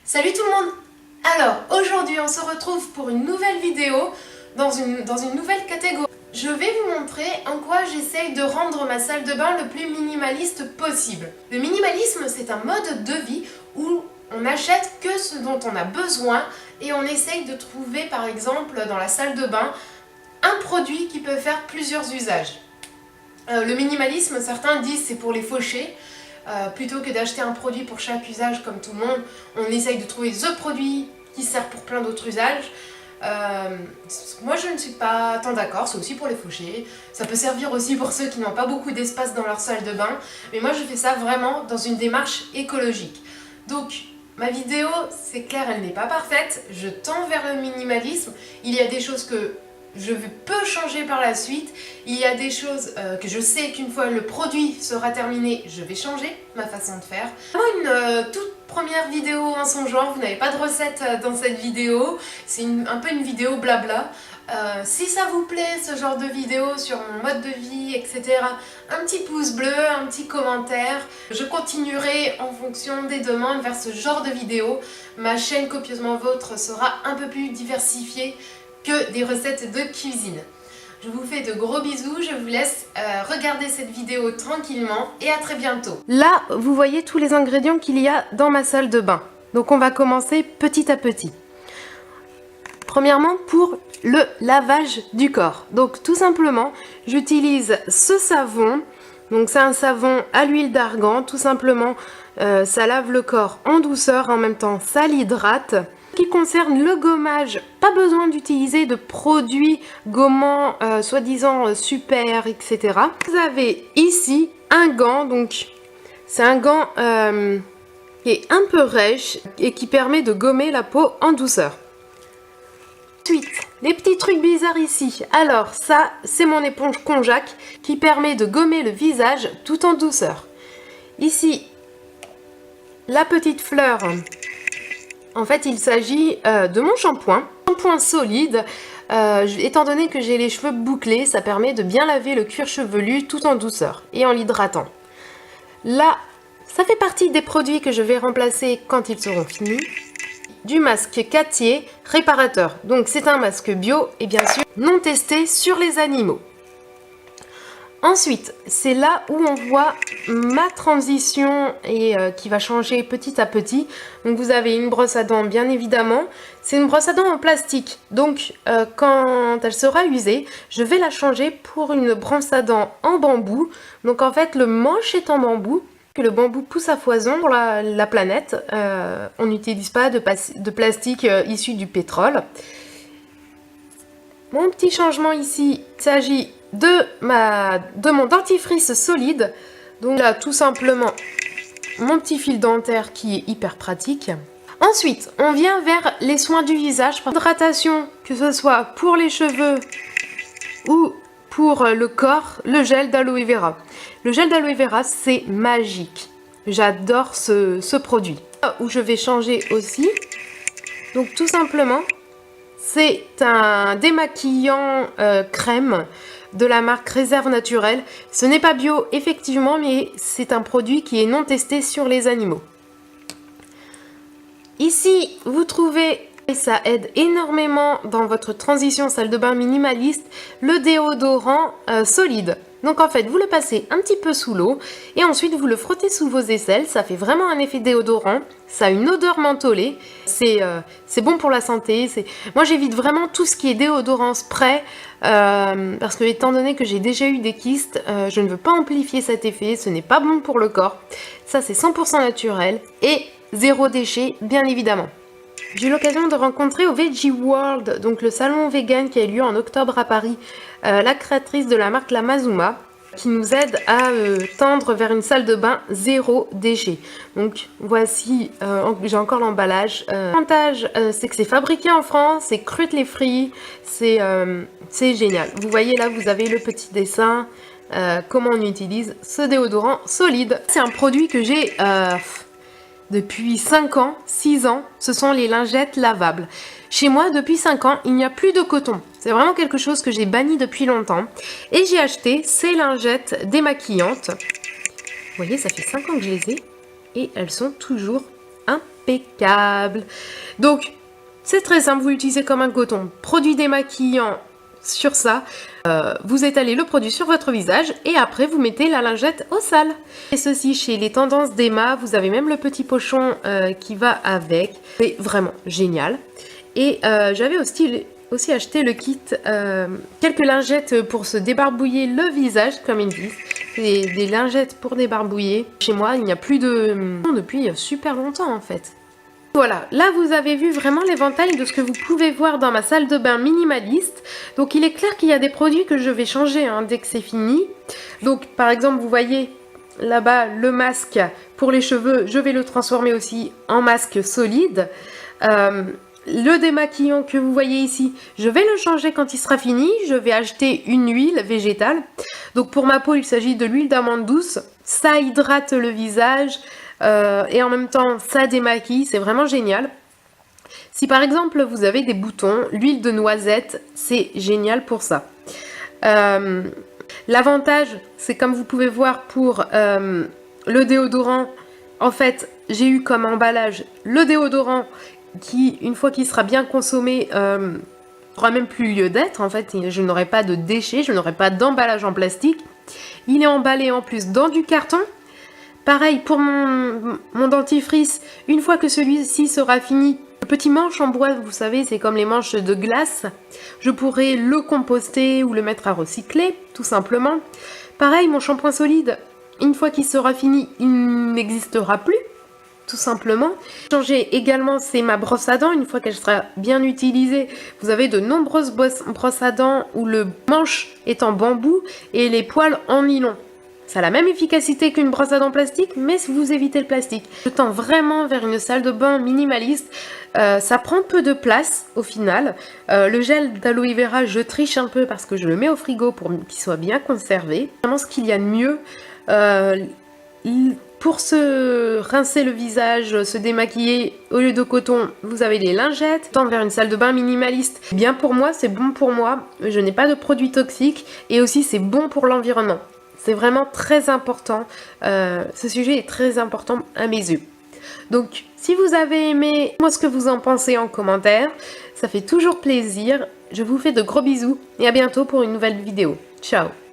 Salut tout le monde! Alors, aujourd'hui on se retrouve pour une nouvelle vidéo dans une nouvelle catégorie. Je vais vous montrer en quoi j'essaye de rendre ma salle de bain le plus minimaliste possible. Le minimalisme, c'est un mode de vie où on n'achète que ce dont on a besoin et on essaye de trouver par exemple dans la salle de bain un produit qui peut faire plusieurs usages. Le minimalisme, certains disent c'est pour les fauchés. Plutôt que d'acheter un produit pour chaque usage comme tout le monde, on essaye de trouver the produit qui sert pour plein d'autres usages. Moi je ne suis pas tant d'accord, c'est aussi pour les fauchés. Ça peut servir aussi pour ceux qui n'ont pas beaucoup d'espace dans leur salle de bain. Mais moi je fais ça vraiment dans une démarche écologique. Donc ma vidéo, c'est clair, elle n'est pas parfaite. Je tends vers le minimalisme. Il y a des choses que je peux changer par la suite. Il y a des choses que je sais qu'une fois le produit sera terminé, je vais changer ma façon de faire. Une toute première vidéo en son genre, vous n'avez pas de recette dans cette vidéo, c'est un peu une vidéo blabla. Si ça vous plaît ce genre de vidéo sur mon mode de vie, etc., un petit pouce bleu, un petit commentaire. Je continuerai en fonction des demandes vers ce genre de vidéo. Ma chaîne Copieusement Vôtre sera un peu plus diversifiée que des recettes de cuisine. Je vous fais de gros bisous, je vous laisse regarder cette vidéo tranquillement et à très bientôt. Là, vous voyez tous les ingrédients qu'il y a dans ma salle de bain. Donc on va commencer petit à petit. Premièrement, pour le lavage du corps. Donc tout simplement, j'utilise ce savon. Donc c'est un savon à l'huile d'argan, tout simplement. Ça lave le corps en douceur, en même temps ça l'hydrate. Qui concerne le gommage, pas besoin d'utiliser de produits gommants soi-disant super, etc. Vous avez ici un gant, donc c'est un gant qui est un peu rêche et qui permet de gommer la peau en douceur. Ensuite, les petits trucs bizarres ici. Alors ça, c'est mon éponge Konjac qui permet de gommer le visage tout en douceur. Ici, la petite fleur. En fait, il s'agit de mon shampoing solide. Étant donné que j'ai les cheveux bouclés, ça permet de bien laver le cuir chevelu tout en douceur et en l'hydratant. Là, ça fait partie des produits que je vais remplacer quand ils seront finis. Du masque Cattier réparateur. Donc c'est un masque bio et bien sûr non testé sur les animaux. Ensuite, c'est là où on voit ma transition et qui va changer petit à petit. Donc vous avez une brosse à dents bien évidemment. C'est une brosse à dents en plastique. Donc quand elle sera usée, je vais la changer pour une brosse à dents en bambou. Donc en fait le manche est en bambou. Que le bambou pousse à foison pour la planète. On n'utilise pas de plastique issu du pétrole. Mon petit changement ici, il s'agit de mon dentifrice solide. Donc là, tout simplement, mon petit fil dentaire qui est hyper pratique. Ensuite, on vient vers les soins du visage. Hydratation, que ce soit pour les cheveux ou pour le corps, le gel d'aloe vera. Le gel d'aloe vera, c'est magique. J'adore ce produit. Où je vais changer aussi. Donc tout simplement, c'est un démaquillant crème de la marque Réserve Naturelle. Ce n'est pas bio effectivement, mais c'est un produit qui est non testé sur les animaux. Ici, vous trouvez, et ça aide énormément dans votre transition salle de bain minimaliste, le déodorant solide. Donc en fait, vous le passez un petit peu sous l'eau et ensuite vous le frottez sous vos aisselles. Ça fait vraiment un effet déodorant. Ça a une odeur mentholée. C'est bon pour la santé. Moi, j'évite vraiment tout ce qui est déodorant spray parce que étant donné que j'ai déjà eu des kystes, je ne veux pas amplifier cet effet. Ce n'est pas bon pour le corps. Ça, c'est 100% naturel et zéro déchet, bien évidemment. J'ai eu l'occasion de rencontrer au Veggie World, donc le salon vegan qui a eu lieu en octobre à Paris, la créatrice de la marque La Mazuma, qui nous aide à tendre vers une salle de bain zéro déchet. Donc voici, j'ai encore l'emballage. L'avantage, c'est que c'est fabriqué en France, c'est cruelty free, c'est génial. Vous voyez là, vous avez le petit dessin, comment on utilise ce déodorant solide. C'est un produit que j'ai depuis 5 ans, 6 ans, ce sont les lingettes lavables. Chez moi, depuis 5 ans, il n'y a plus de coton. C'est vraiment quelque chose que j'ai banni depuis longtemps. Et j'ai acheté ces lingettes démaquillantes. Vous voyez, ça fait 5 ans que je les ai. Et elles sont toujours impeccable. Donc, c'est très simple, vous l'utilisez comme un coton. Produit démaquillant sur ça. Vous étalez le produit sur votre visage et après vous mettez la lingette au sale. Et ceci chez les tendances d'Emma, vous avez même le petit pochon qui va avec. C'est vraiment génial. Et j'avais aussi acheté le kit, quelques lingettes pour se débarbouiller le visage, comme ils disent. Des lingettes pour débarbouiller. Chez moi, il n'y a plus de... depuis super longtemps en fait. Voilà, là vous avez vu vraiment l'éventail de ce que vous pouvez voir dans ma salle de bain minimaliste. Donc il est clair qu'il y a des produits que je vais changer dès que c'est fini. Donc par exemple, vous voyez là-bas le masque pour les cheveux, je vais le transformer aussi en masque solide. Le démaquillant que vous voyez ici, je vais le changer quand il sera fini. Je vais acheter une huile végétale. Donc pour ma peau, il s'agit de l'huile d'amande douce. Ça hydrate le visage et en même temps, ça démaquille. C'est vraiment génial. Si par exemple, vous avez des boutons, l'huile de noisette, c'est génial pour ça. L'avantage, c'est comme vous pouvez voir pour le déodorant. En fait, j'ai eu comme emballage le déodorant qui, une fois qu'il sera bien consommé, n'aura même plus lieu d'être. En fait, je n'aurai pas de déchets, je n'aurai pas d'emballage en plastique. Il est emballé en plus dans du carton. Pareil pour mon dentifrice, une fois que celui-ci sera fini, le petit manche en bois, vous savez, c'est comme les manches de glace. Je pourrai le composter ou le mettre à recycler, tout simplement. Pareil, mon shampoing solide, une fois qu'il sera fini, il n'existera plus. Tout simplement. Changer également, c'est ma brosse à dents. Une fois qu'elle sera bien utilisée, vous avez de nombreuses brosses à dents où le manche est en bambou et les poils en nylon. Ça a la même efficacité qu'une brosse à dents plastique, mais vous évitez le plastique. Je tends vraiment vers une salle de bain minimaliste. Ça prend peu de place au final. Le gel d'aloe vera, je triche un peu parce que je le mets au frigo pour qu'il soit bien conservé. Vraiment ce qu'il y a de mieux. Pour se rincer le visage, se démaquiller, au lieu de coton, vous avez des lingettes. Tendre vers une salle de bain minimaliste, bien pour moi, c'est bon pour moi. Je n'ai pas de produits toxiques et aussi c'est bon pour l'environnement. C'est vraiment très important. Ce sujet est très important à mes yeux. Donc, si vous avez aimé, dites-moi ce que vous en pensez en commentaire. Ça fait toujours plaisir. Je vous fais de gros bisous et à bientôt pour une nouvelle vidéo. Ciao!